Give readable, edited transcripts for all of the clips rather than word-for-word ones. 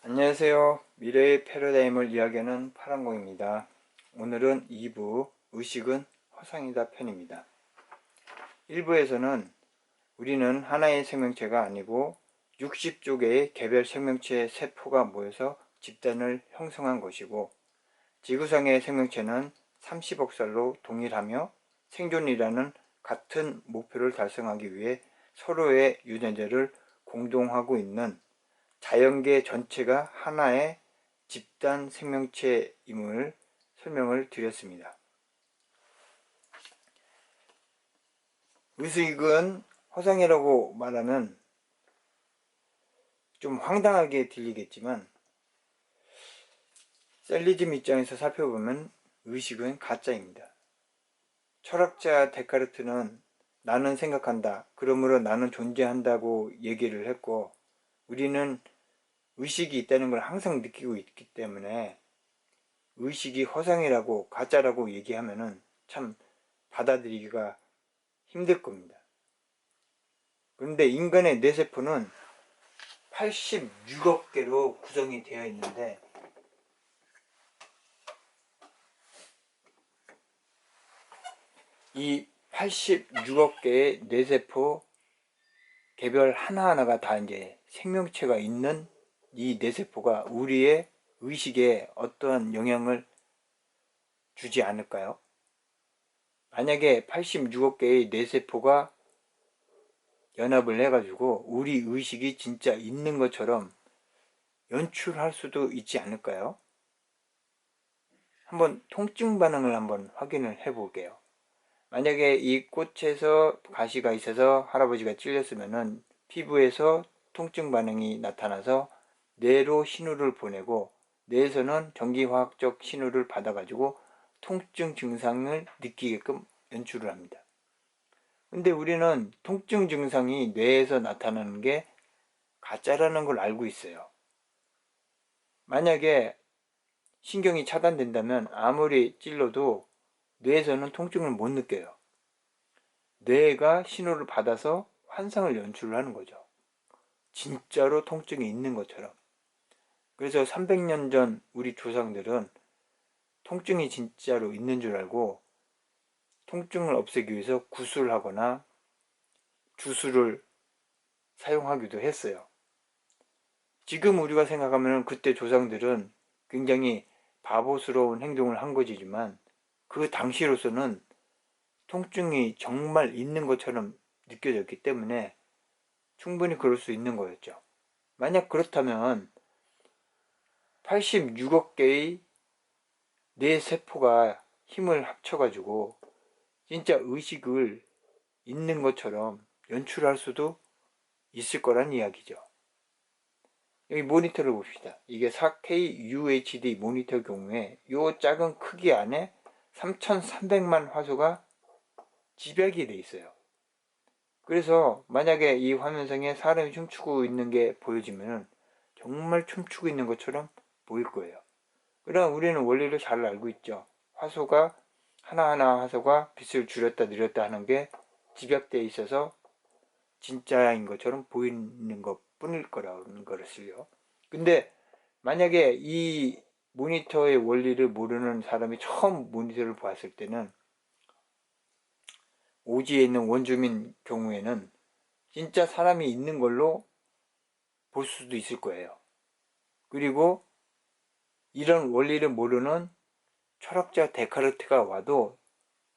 안녕하세요. 미래의 패러다임을 이야기하는 파랑공입니다. 오늘은 2부 의식은 허상이다 편입니다. 1부에서는 우리는 하나의 생명체가 아니고 60조 개의 개별 생명체의 세포가 모여서 집단을 형성한 것이고, 지구상의 생명체는 30억 살로 동일하며 생존이라는 같은 목표를 달성하기 위해 서로의 유전자를 공동하고 있는 자연계 전체가 하나의 집단 생명체임을 설명을 드렸습니다. 의식은 허상이라고 말하면 좀 황당하게 들리겠지만, 셀리즘 입장에서 살펴보면 의식은 가짜입니다. 철학자 데카르트는 나는 생각한다, 그러므로 나는 존재한다고 얘기를 했고, 우리는 의식이 있다는 걸 항상 느끼고 있기 때문에 의식이 허상이라고 가짜라고 얘기하면은 참 받아들이기가 힘들 겁니다. 그런데 인간의 뇌세포는 86억 개로 구성이 되어 있는데, 이 86억 개의 뇌세포 개별 하나하나가 다 이제 생명체가 있는 이 뇌세포가 우리의 의식에 어떠한 영향을 주지 않을까요? 만약에 86억 개의 뇌세포가 연합을 해가지고 우리 의식이 진짜 있는 것처럼 연출할 수도 있지 않을까요? 한번 통증 반응을 한번 확인을 해 볼게요. 만약에 이 꽃에서 가시가 있어서 할아버지가 찔렸으면은 피부에서 통증 반응이 나타나서 뇌로 신호를 보내고, 뇌에서는 전기화학적 신호를 받아가지고 통증 증상을 느끼게끔 연출을 합니다. 근데 우리는 통증 증상이 뇌에서 나타나는 게 가짜라는 걸 알고 있어요. 만약에 신경이 차단된다면 아무리 찔러도 뇌에서는 통증을 못 느껴요. 뇌가 신호를 받아서 환상을 연출을 하는 거죠. 진짜로 통증이 있는 것처럼. 그래서 300년 전 우리 조상들은 통증이 진짜로 있는 줄 알고 통증을 없애기 위해서 구술을 하거나 주술을 사용하기도 했어요. 지금 우리가 생각하면 그때 조상들은 굉장히 바보스러운 행동을 한 것이지만, 그 당시로서는 통증이 정말 있는 것처럼 느껴졌기 때문에 충분히 그럴 수 있는 거였죠. 만약 그렇다면 86억 개의 뇌 세포가 힘을 합쳐가지고 진짜 의식을 있는 것처럼 연출할 수도 있을 거란 이야기죠. 여기 모니터를 봅시다. 이게 4K UHD 모니터 경우에 이 작은 크기 안에 3300만 화소가 집약이 돼 있어요. 그래서 만약에 이 화면상에 사람이 춤추고 있는 게 보여지면 정말 춤추고 있는 것처럼 보일 거예요. 그럼 우리는 원리를 잘 알고 있죠. 화소가 하나하나 화소가 빛을 줄였다 늘렸다 하는 게 집약되어 있어서 진짜인 것처럼 보이는 것 뿐일 거라는 것을요. 근데 만약에 이 모니터의 원리를 모르는 사람이 처음 모니터를 보았을 때는, 오지에 있는 원주민 경우에는 진짜 사람이 있는 걸로 볼 수도 있을 거예요. 그리고 이런 원리를 모르는 철학자 데카르트가 와도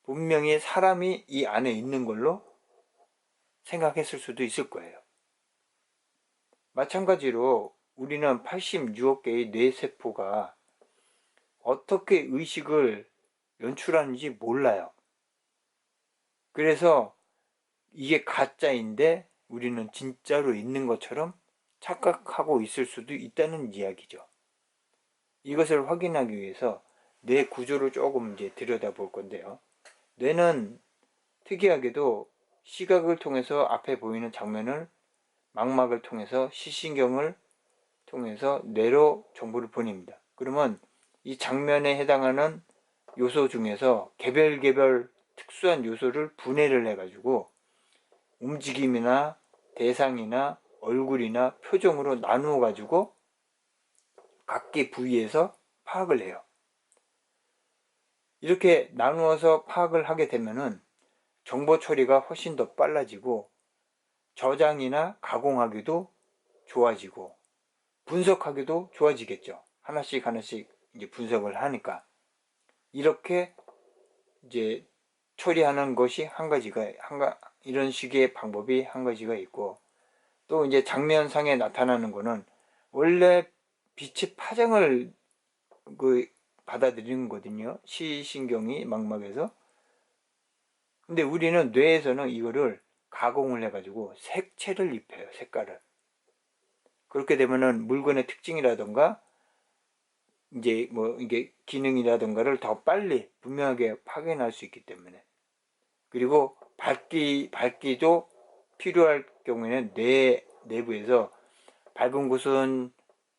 분명히 사람이 이 안에 있는 걸로 생각했을 수도 있을 거예요. 마찬가지로 우리는 86억 개의 뇌세포가 어떻게 의식을 연출하는지 몰라요. 그래서 이게 가짜인데 우리는 진짜로 있는 것처럼 착각하고 있을 수도 있다는 이야기죠. 이것을 확인하기 위해서 뇌 구조를 조금 이제 들여다볼 건데요. 뇌는 특이하게도 시각을 통해서 앞에 보이는 장면을 망막을 통해서 시신경을 통해서 뇌로 정보를 보냅니다. 그러면 이 장면에 해당하는 요소 중에서 개별 특수한 요소를 분해를 해가지고 움직임이나 대상이나 얼굴이나 표정으로 나누어 가지고 각기 부위에서 파악을 해요. 이렇게 나누어서 파악을 하게 되면은 정보 처리가 훨씬 더 빨라지고 저장이나 가공하기도 좋아지고 분석하기도 좋아지겠죠. 하나씩 하나씩 이제 분석을 하니까. 이렇게 이제 처리하는 것이 이런 식의 방법이 한 가지가 있고, 또 이제 장면상에 나타나는 거는 원래 빛의 파장을 받아들이는 거거든요. 시신경이 망막에서. 근데 우리는 뇌에서는 이거를 가공을 해가지고 색채를 입혀요. 색깔을. 그렇게 되면은 물건의 특징이라던가 이제 뭐 이게 기능이라던가를 더 빨리 분명하게 확인할 수 있기 때문에, 그리고 밝기도 필요할 경우에는 뇌 내부에서 밝은 곳은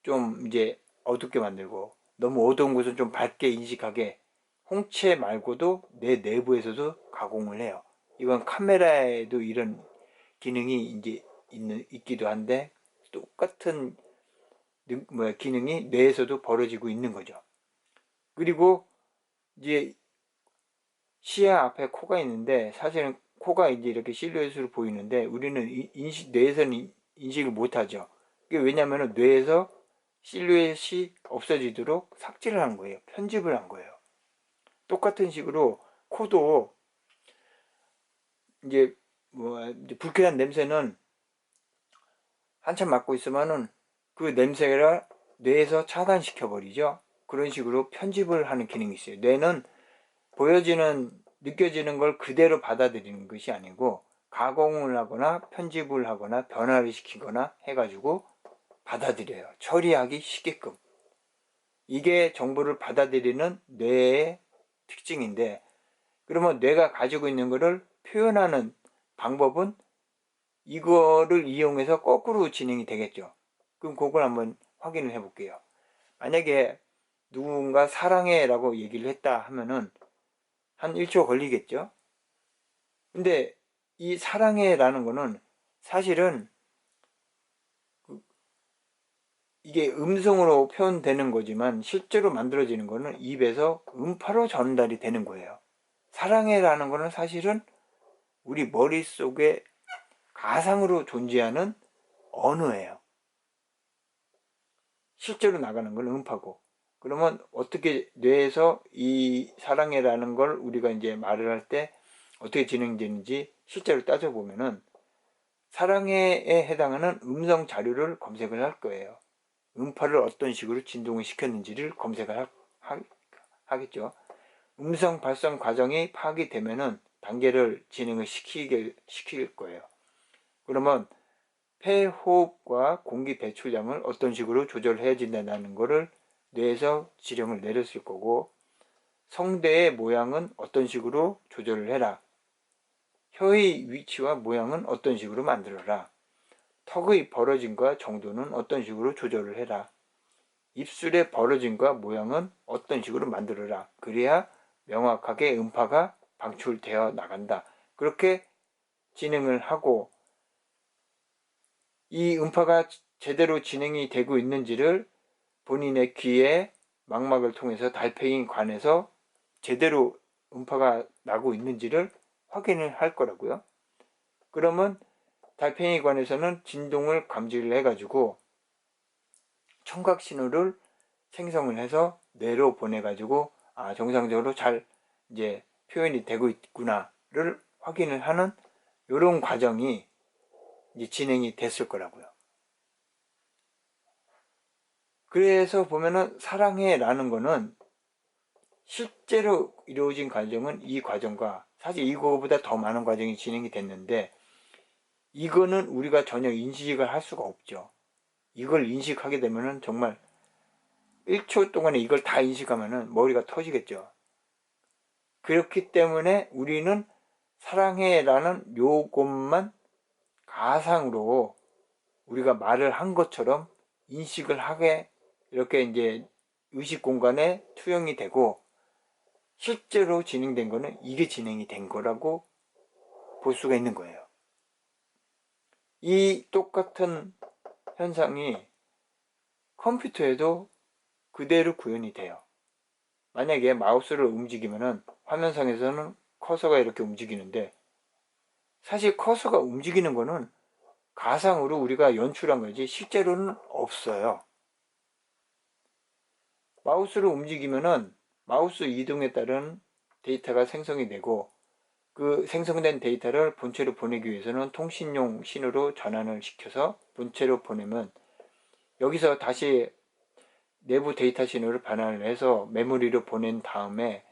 좀 이제 어둡게 만들고 너무 어두운 곳은 좀 밝게 인식하게 홍채 말고도 뇌 내부에서도 가공을 해요. 이건 카메라에도 이런 기능이 이제 있기도 한데 똑같은 기능이 뇌에서도 벌어지고 있는 거죠. 그리고 이제 시야 앞에 코가 있는데 사실은 코가 이제 이렇게 실루엣으로 보이는데 우리는 뇌에서는 인식을 못하죠. 왜냐하면 뇌에서 실루엣이 없어지도록 삭제를 한 거예요. 편집을 한 거예요. 똑같은 식으로 코도 이제 불쾌한 냄새는 한참 맡고 있으면은 그 냄새를 뇌에서 차단시켜 버리죠. 그런 식으로 편집을 하는 기능이 있어요. 뇌는 느껴지는 걸 그대로 받아들이는 것이 아니고 가공을 하거나 편집을 하거나 변화를 시키거나 해가지고 받아들여요. 처리하기 쉽게끔. 이게 정보를 받아들이는 뇌의 특징인데, 그러면 뇌가 가지고 있는 것을 표현하는 방법은 이거를 이용해서 거꾸로 진행이 되겠죠. 그럼 그걸 한번 확인을 해 볼게요. 만약에 누군가 사랑해 라고 얘기를 했다 하면은 한 1초 걸리겠죠. 근데 이 사랑해 라는 거는 사실은 이게 음성으로 표현되는 거지만 실제로 만들어지는 거는 입에서 음파로 전달이 되는 거예요. 사랑해 라는 거는 사실은 우리 머릿속에 가상으로 존재하는 언어예요. 실제로 나가는 건 음파고. 그러면 어떻게 뇌에서 이 사랑해라는 걸 우리가 이제 말을 할 때 어떻게 진행되는지 실제로 따져보면은 사랑해에 해당하는 음성 자료를 검색을 할 거예요. 음파를 어떤 식으로 진동을 시켰는지를 검색을 하겠죠. 음성 발성 과정이 파악이 되면은 단계를 진행을 시킬 거예요. 그러면 폐호흡과 공기 배출량을 어떤 식으로 조절해야 된다는 것을 뇌에서 지령을 내렸을 거고, 성대의 모양은 어떤 식으로 조절을 해라, 혀의 위치와 모양은 어떤 식으로 만들어라, 턱의 벌어짐과 정도는 어떤 식으로 조절을 해라, 입술의 벌어짐과 모양은 어떤 식으로 만들어라. 그래야 명확하게 음파가 방출되어 나간다. 그렇게 진행을 하고, 이 음파가 제대로 진행이 되고 있는지를 본인의 귀에 망막을 통해서 달팽이관에서 제대로 음파가 나고 있는지를 확인을 할 거라고요. 그러면 달팽이관에서는 진동을 감지를 해가지고 청각 신호를 생성을 해서 뇌로 보내가지고 정상적으로 잘 이제 표현이 되고 있구나를 확인을 하는 이런 과정이 이제 진행이 됐을 거라고요. 그래서 보면은 사랑해 라는 거는 실제로 이루어진 과정은 이 과정과 사실 이거보다 더 많은 과정이 진행이 됐는데, 이거는 우리가 전혀 인식을 할 수가 없죠. 이걸 인식하게 되면은 정말 1초 동안에 이걸 다 인식하면은 머리가 터지겠죠. 그렇기 때문에 우리는 사랑해 라는 요것만 가상으로 우리가 말을 한 것처럼 인식을 하게 이렇게 이제 의식 공간에 투영이 되고, 실제로 진행된 거는 이게 진행이 된 거라고 볼 수가 있는 거예요. 이 똑같은 현상이 컴퓨터에도 그대로 구현이 돼요. 만약에 마우스를 움직이면은 화면상에서는 커서가 이렇게 움직이는데, 사실 커서가 움직이는 거는 가상으로 우리가 연출한 거지 실제로는 없어요. 마우스를 움직이면은 마우스 이동에 따른 데이터가 생성이 되고, 그 생성된 데이터를 본체로 보내기 위해서는 통신용 신호로 전환을 시켜서 본체로 보내면, 여기서 다시 내부 데이터 신호를 반환을 해서 메모리로 보낸 다음에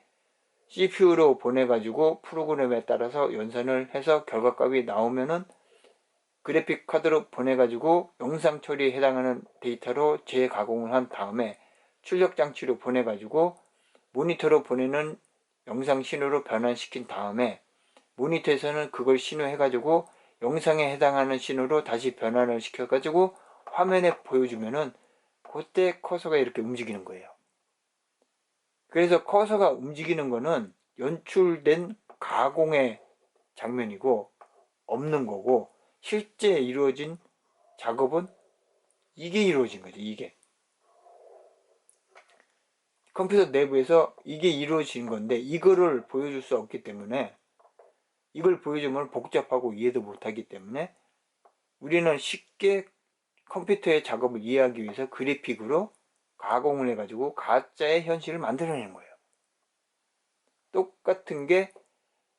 CPU로 보내가지고 프로그램에 따라서 연산을 해서 결과값이 나오면은 그래픽 카드로 보내가지고 영상 처리에 해당하는 데이터로 재가공을 한 다음에 출력 장치로 보내가지고 모니터로 보내는 영상 신호로 변환시킨 다음에 모니터에서는 그걸 신호해가지고 영상에 해당하는 신호로 다시 변환을 시켜가지고 화면에 보여주면은 그때 커서가 이렇게 움직이는 거예요. 그래서 커서가 움직이는 거는 연출된 가공의 장면이고 없는 거고, 실제 이루어진 작업은 이게 이루어진 거죠. 이게 컴퓨터 내부에서 이게 이루어진 건데, 이거를 보여줄 수 없기 때문에, 이걸 보여주면 복잡하고 이해도 못하기 때문에 우리는 쉽게 컴퓨터의 작업을 이해하기 위해서 그래픽으로 가공을 해가지고 가짜의 현실을 만들어내는 거예요. 똑같은 게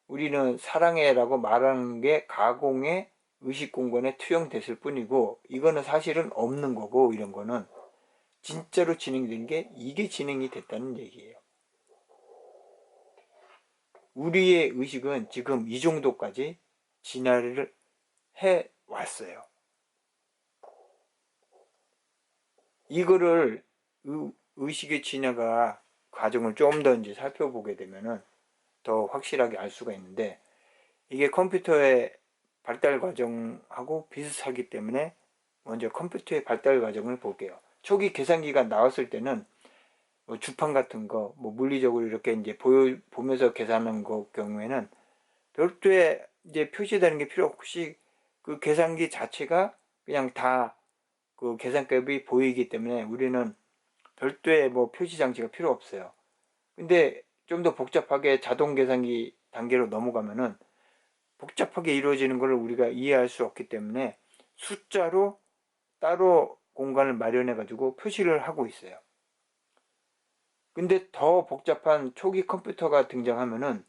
우리는 사랑해라고 말하는 게 가공의 의식공간에 투영됐을 뿐이고, 이거는 사실은 없는 거고, 이런 거는 진짜로 진행된 게 이게 진행이 됐다는 얘기예요. 우리의 의식은 지금 이 정도까지 진화를 해 왔어요. 이거를 의식의 진화가 과정을 좀 더 이제 살펴보게 되면은 더 확실하게 알 수가 있는데, 이게 컴퓨터의 발달 과정하고 비슷하기 때문에 먼저 컴퓨터의 발달 과정을 볼게요. 초기 계산기가 나왔을 때는 뭐 주판 같은 거, 뭐 물리적으로 이렇게 이제 보면서 계산하는 거 경우에는 별도의 이제 표시되는 게 필요 없이 그 계산기 자체가 그냥 다 그 계산값이 보이기 때문에 우리는 별도의 뭐 표시 장치가 필요 없어요. 근데 좀 더 복잡하게 자동 계산기 단계로 넘어가면은 복잡하게 이루어지는 걸 우리가 이해할 수 없기 때문에 숫자로 따로 공간을 마련해 가지고 표시를 하고 있어요. 근데 더 복잡한 초기 컴퓨터가 등장하면은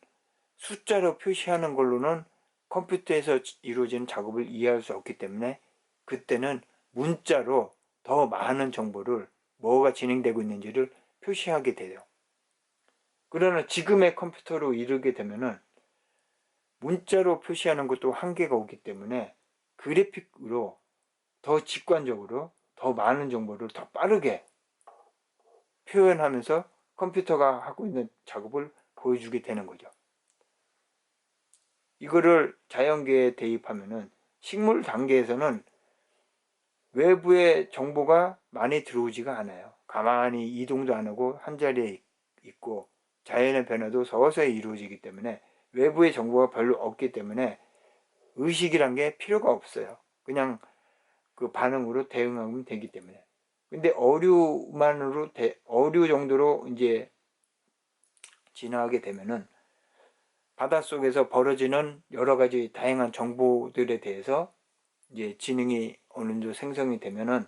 숫자로 표시하는 걸로는 컴퓨터에서 이루어지는 작업을 이해할 수 없기 때문에 그때는 문자로 더 많은 정보를, 뭐가 진행되고 있는지를 표시하게 돼요. 그러나 지금의 컴퓨터로 이르게 되면은 문자로 표시하는 것도 한계가 오기 때문에 그래픽으로 더 직관적으로 더 많은 정보를 더 빠르게 표현하면서 컴퓨터가 하고 있는 작업을 보여주게 되는 거죠. 이거를 자연계에 대입하면은 식물 단계에서는 외부의 정보가 많이 들어오지가 않아요. 가만히 이동도 안 하고 한 자리에 있고 자연의 변화도 서서히 이루어지기 때문에 외부의 정보가 별로 없기 때문에 의식이란 게 필요가 없어요. 그냥 그 반응으로 대응하면 되기 때문에. 근데 어류 정도로 이제 진화하게 되면은 바닷속에서 벌어지는 여러 가지 다양한 정보들에 대해서 이제 지능이 어느 정도 생성이 되면은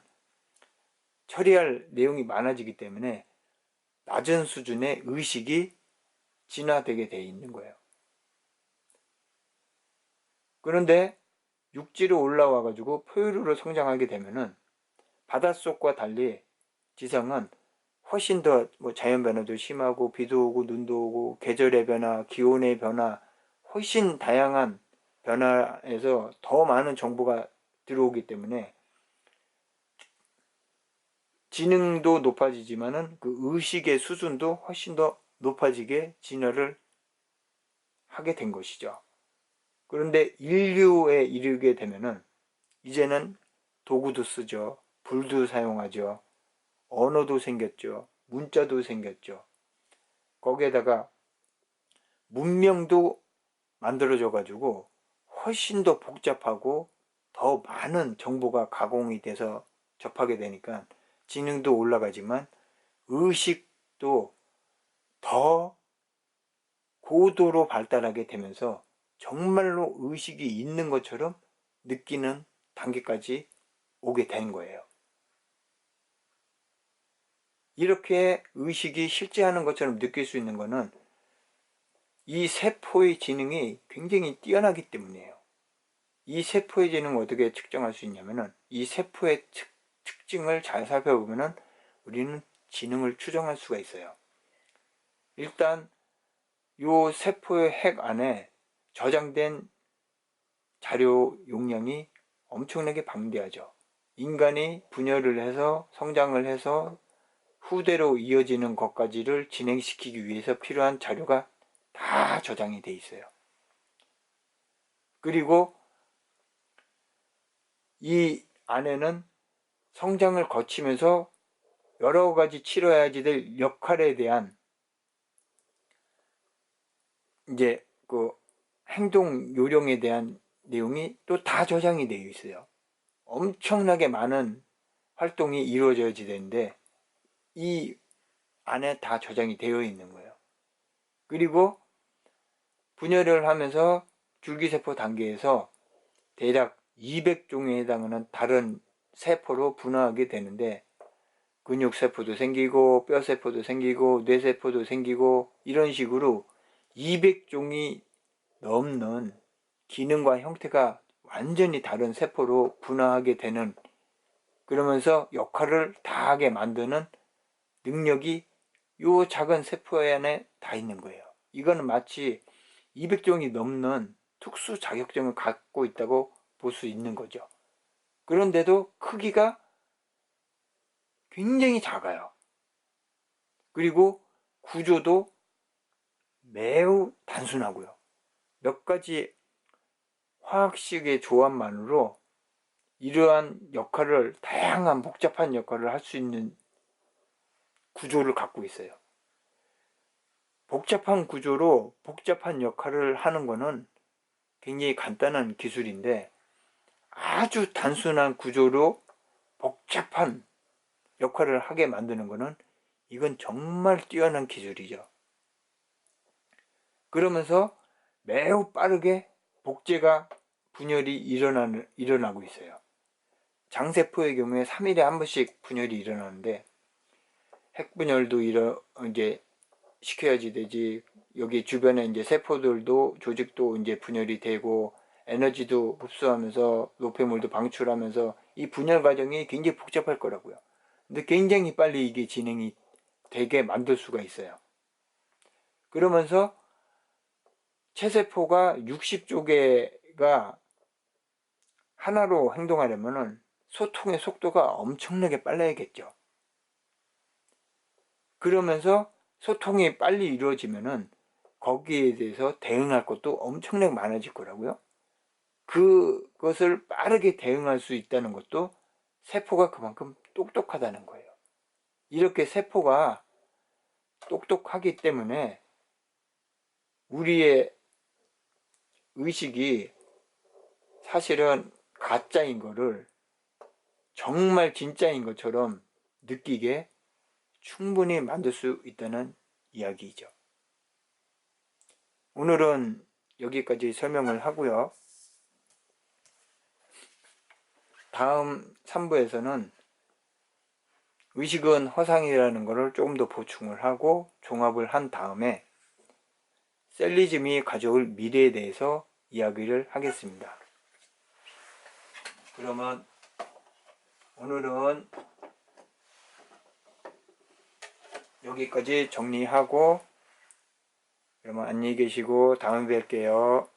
처리할 내용이 많아지기 때문에 낮은 수준의 의식이 진화되게 돼 있는 거예요. 그런데 육지로 올라와 가지고 포유류로 성장하게 되면은 바닷속과 달리 지상은 훨씬 더 뭐 자연 변화도 심하고 비도 오고 눈도 오고 계절의 변화, 기온의 변화, 훨씬 다양한 변화에서 더 많은 정보가 들어오기 때문에 지능도 높아지지만은 그 의식의 수준도 훨씬 더 높아지게 진화를 하게 된 것이죠. 그런데 인류에 이르게 되면은 이제는 도구도 쓰죠. 불도 사용하죠. 언어도 생겼죠. 문자도 생겼죠. 거기에다가 문명도 만들어져 가지고 훨씬 더 복잡하고 더 많은 정보가 가공이 돼서 접하게 되니까 지능도 올라가지만 의식도 더 고도로 발달하게 되면서 정말로 의식이 있는 것처럼 느끼는 단계까지 오게 된 거예요. 이렇게 의식이 실제하는 것처럼 느낄 수 있는 것은 이 세포의 지능이 굉장히 뛰어나기 때문이에요. 이 세포의 지능을 어떻게 측정할 수 있냐면은 이 세포의 특징을 잘 살펴보면은 우리는 지능을 추정할 수가 있어요. 일단 이 세포의 핵 안에 저장된 자료 용량이 엄청나게 방대하죠. 인간이 분열을 해서 성장을 해서 후대로 이어지는 것까지를 진행시키기 위해서 필요한 자료가 다 저장이 돼 있어요. 그리고 이 안에는 성장을 거치면서 여러 가지 치러야지 될 역할에 대한 이제 그 행동 요령에 대한 내용이 또 다 저장이 되어 있어요. 엄청나게 많은 활동이 이루어져야 되는데 이 안에 다 저장이 되어 있는 거예요. 그리고 분열을 하면서 줄기세포 단계에서 대략 200종에 해당하는 다른 세포로 분화하게 되는데 근육세포도 생기고 뼈세포도 생기고 뇌세포도 생기고 이런 식으로 200종이 넘는 기능과 형태가 완전히 다른 세포로 분화하게 되는, 그러면서 역할을 다하게 만드는 능력이 이 작은 세포 안에 다 있는 거예요. 이거는 마치 200종이 넘는 특수 자격증을 갖고 있다고 볼 수 있는 거죠. 그런데도 크기가 굉장히 작아요. 그리고 구조도 매우 단순하고요. 몇 가지 화학식의 조합만으로 이러한 역할을, 다양한 복잡한 역할을 할 수 있는 구조를 갖고 있어요. 복잡한 구조로 복잡한 역할을 하는 거는 굉장히 간단한 기술인데 아주 단순한 구조로 복잡한 역할을 하게 만드는 거는 이건 정말 뛰어난 기술이죠. 그러면서 매우 빠르게 복제가 분열이 일어나고 있어요. 장세포의 경우에 3일에 한 번씩 분열이 일어나는데 핵분열도 이제 시켜야지 되지. 여기 주변에 이제 세포들도 조직도 이제 분열이 되고 에너지도 흡수하면서 노폐물도 방출하면서 이 분열 과정이 굉장히 복잡할 거라고요. 근데 굉장히 빨리 이게 진행이 되게 만들 수가 있어요. 그러면서 체세포가 60조개가 하나로 행동하려면은 소통의 속도가 엄청나게 빨라야겠죠. 그러면서 소통이 빨리 이루어지면은 거기에 대해서 대응할 것도 엄청나게 많아질 거라고요. 그것을 빠르게 대응할 수 있다는 것도 세포가 그만큼 똑똑하다는 거예요. 이렇게 세포가 똑똑하기 때문에 우리의 의식이 사실은 가짜인 거를 정말 진짜인 것처럼 느끼게 충분히 만들 수 있다는 이야기이죠. 오늘은 여기까지 설명을 하고요. 다음 3부에서는 의식은 허상이라는 것을 조금 더 보충을 하고 종합을 한 다음에 셀리즘이 가져올 미래에 대해서 이야기를 하겠습니다. 그러면 오늘은 여기까지 정리하고, 그러면 안녕히 계시고 다음에 뵐게요.